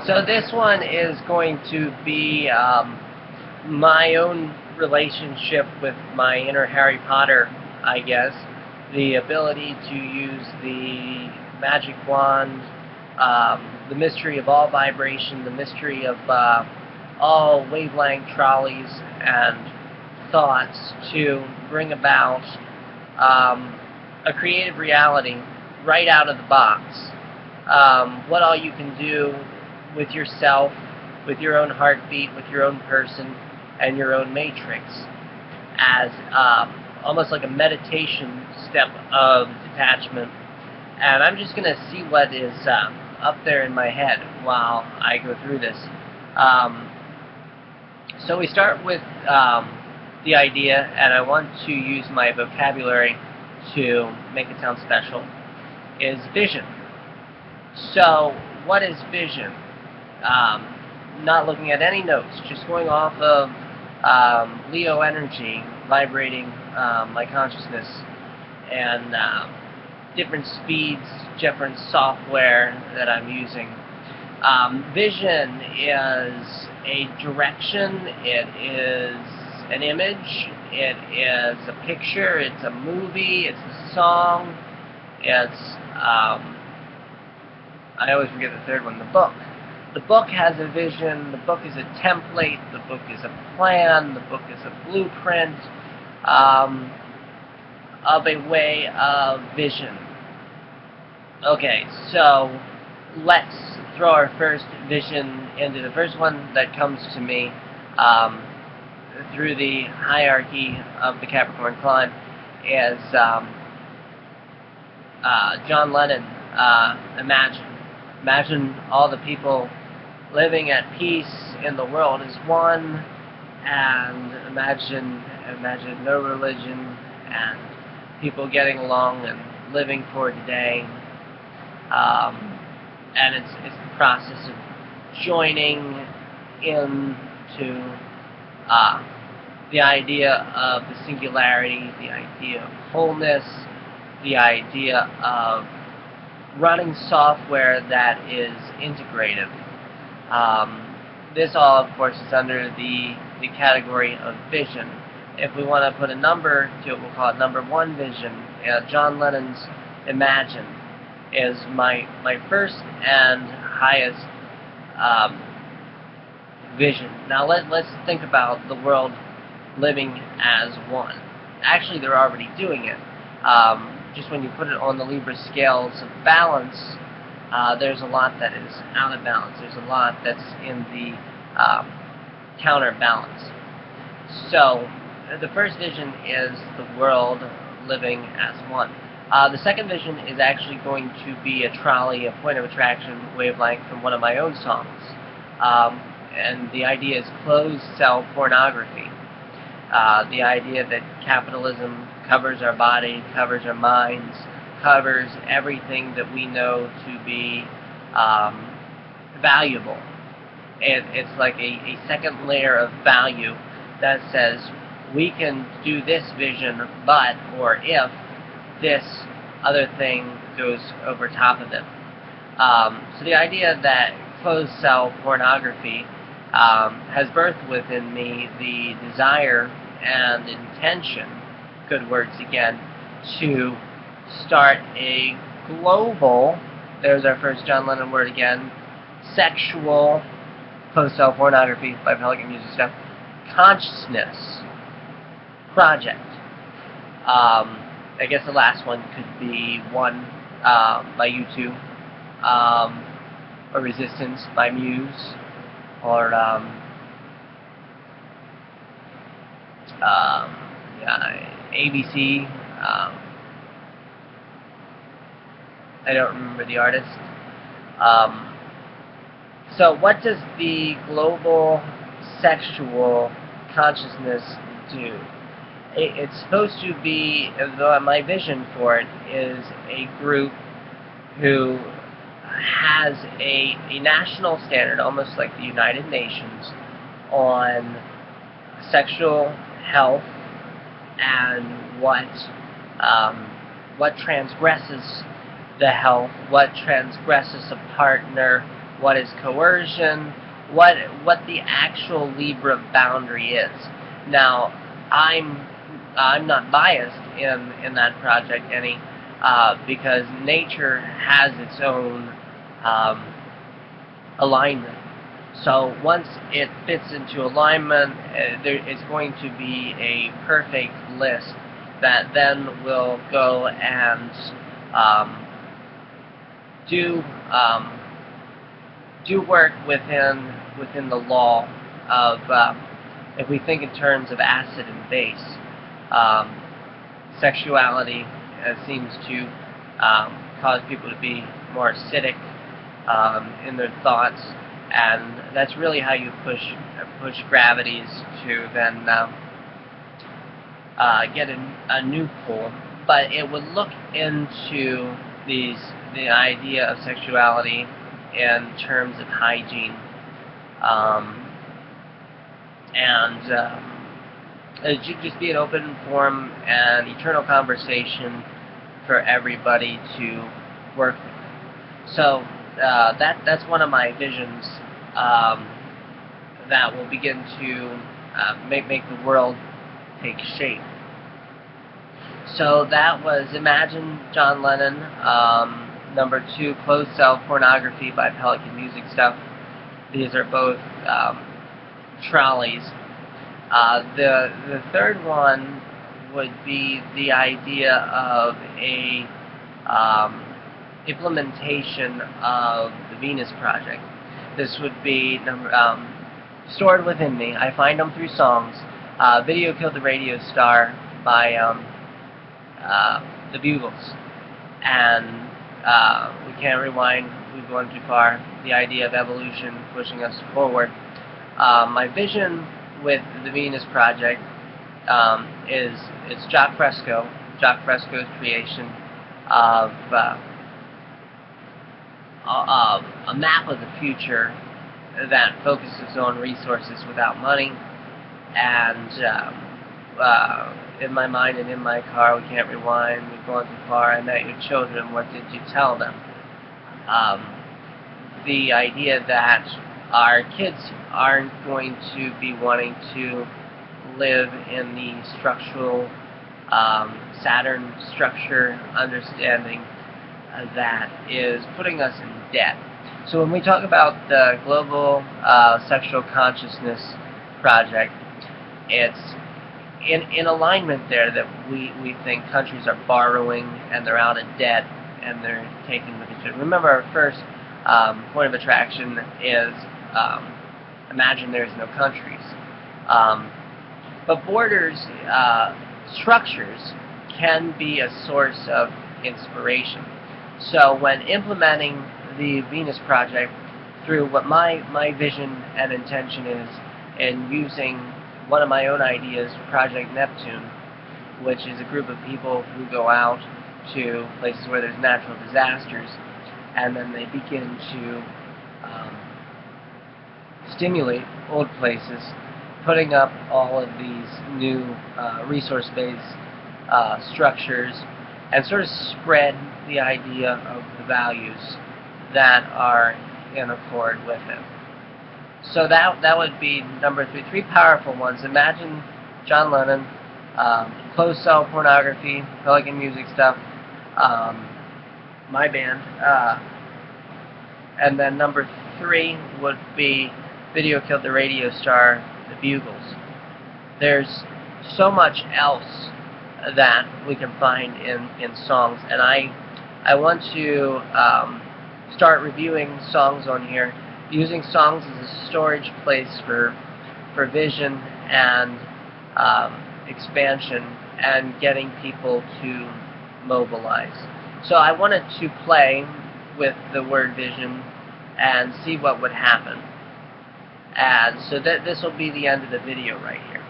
So this one is going to be my own relationship with my inner Harry Potter, I guess. The ability to use the magic wand, the mystery of all vibration, the mystery of all wavelength trolleys and thoughts to bring about a creative reality right out of the box. What all you can do with yourself, with your own heartbeat, with your own person, and your own matrix, as almost like a meditation step of detachment. And I'm just going to see what is up there in my head while I go through this. So we start with the idea, and I want to use my vocabulary to make it sound special, is vision. So what is vision? Not looking at any notes, just going off of Leo energy vibrating my consciousness, and different speeds, different software that I'm using. Vision is a direction, it is an image, it is a picture, it's a movie, it's a song, it's, I always forget the third one, the book. The book has a vision, the book is a template, the book is a plan, the book is a blueprint of a way of vision. Okay, so let's throw our first vision into the first one that comes to me through the hierarchy of the Capricorn climb is John Lennon, Imagine all the people living at peace in the world as one, and imagine no religion and people getting along and living for today. And it's the process of joining into the idea of the singularity, the idea of wholeness, the idea of running software that is integrative. This all, of course, is under the category of vision. If we want to put a number to it, we'll call it number one vision. John Lennon's Imagine is my first and highest vision. Now let's think about the world living as one. Actually, they're already doing it. Just when you put it on the Libra scales of balance, there's a lot that is out of balance. There's a lot that's in the counterbalance. So the first vision is the world living as one. The second vision is actually going to be a trolley, a point of attraction wavelength from one of my own songs. And the idea is close, sell pornography. The idea that capitalism covers our body, covers our minds, covers everything that we know to be valuable. It's like a second layer of value that says we can do this vision, but, or if, this other thing goes over top of it. So the idea that clothes sell pornography has birthed within me the desire and intention, good words again, to start a global, there's our first John Lennon word again, sexual clothes sell pornography by Pelican Music Stuff, consciousness project. I guess the last one could be one by U2, or Resistance by Muse, or ABC. I don't remember the artist. So what does the global sexual consciousness do? It's supposed to be, though my vision for it is a group who has a national standard, almost like the United Nations, on sexual health and what transgresses the health, what transgresses a partner, what is coercion, what the actual Libra boundary is. Now, I'm not biased in that project any, because nature has its own alignment. So once it fits into alignment, there is going to be a perfect list that then will go and do work within the law of, if we think in terms of acid and base, sexuality seems to cause people to be more acidic in their thoughts, and that's really how you push gravities to then get a new pole. But it would look into the idea of sexuality in terms of hygiene, and it should just be an open forum and eternal conversation for everybody to work with. So that's one of my visions that will begin to make the world take shape. So that was Imagine, John Lennon. Number 2, Close Sell Pornography by Pelican Music Stuff. These are both trolleys. The third one would be the idea of a implementation of the Venus Project. This would be stored within me. I find them through songs. Video Killed the Radio Star by the Buggles, and We Can't Rewind, We've Gone Too Far, the idea of evolution pushing us forward. My vision with the Venus Project is it's Jock Fresco's creation of a map of the future that focuses on resources without money, and in my mind and in my car, we can't rewind, we've gone too far, I met your children, what did you tell them? The idea that our kids aren't going to be wanting to live in the structural Saturn structure understanding that is putting us in debt. So when we talk about the Global Sexual Consciousness Project, it's in alignment there that we think countries are borrowing and they're out of debt and they're taking what they should. Remember, our first point of attraction is imagine there's no countries. But borders, structures, can be a source of inspiration. So when implementing the Venus Project through what my vision and intention is in using one of my own ideas, Project Neptune, which is a group of people who go out to places where there's natural disasters, and then they begin to stimulate old places, putting up all of these new resource-based structures, and sort of spread the idea of the values that are in accord with it. So that would be number 3. 3 powerful ones. Imagine, John Lennon, Close Sell Pornography, Pelican Music Stuff, my band, and then number 3 would be Video Killed the Radio Star, the Buggles. There's so much else that we can find in songs, and I want to start reviewing songs on here, using songs as a storage place for vision and expansion and getting people to mobilize. So I wanted to play with the word vision and see what would happen. And so this will be the end of the video right here.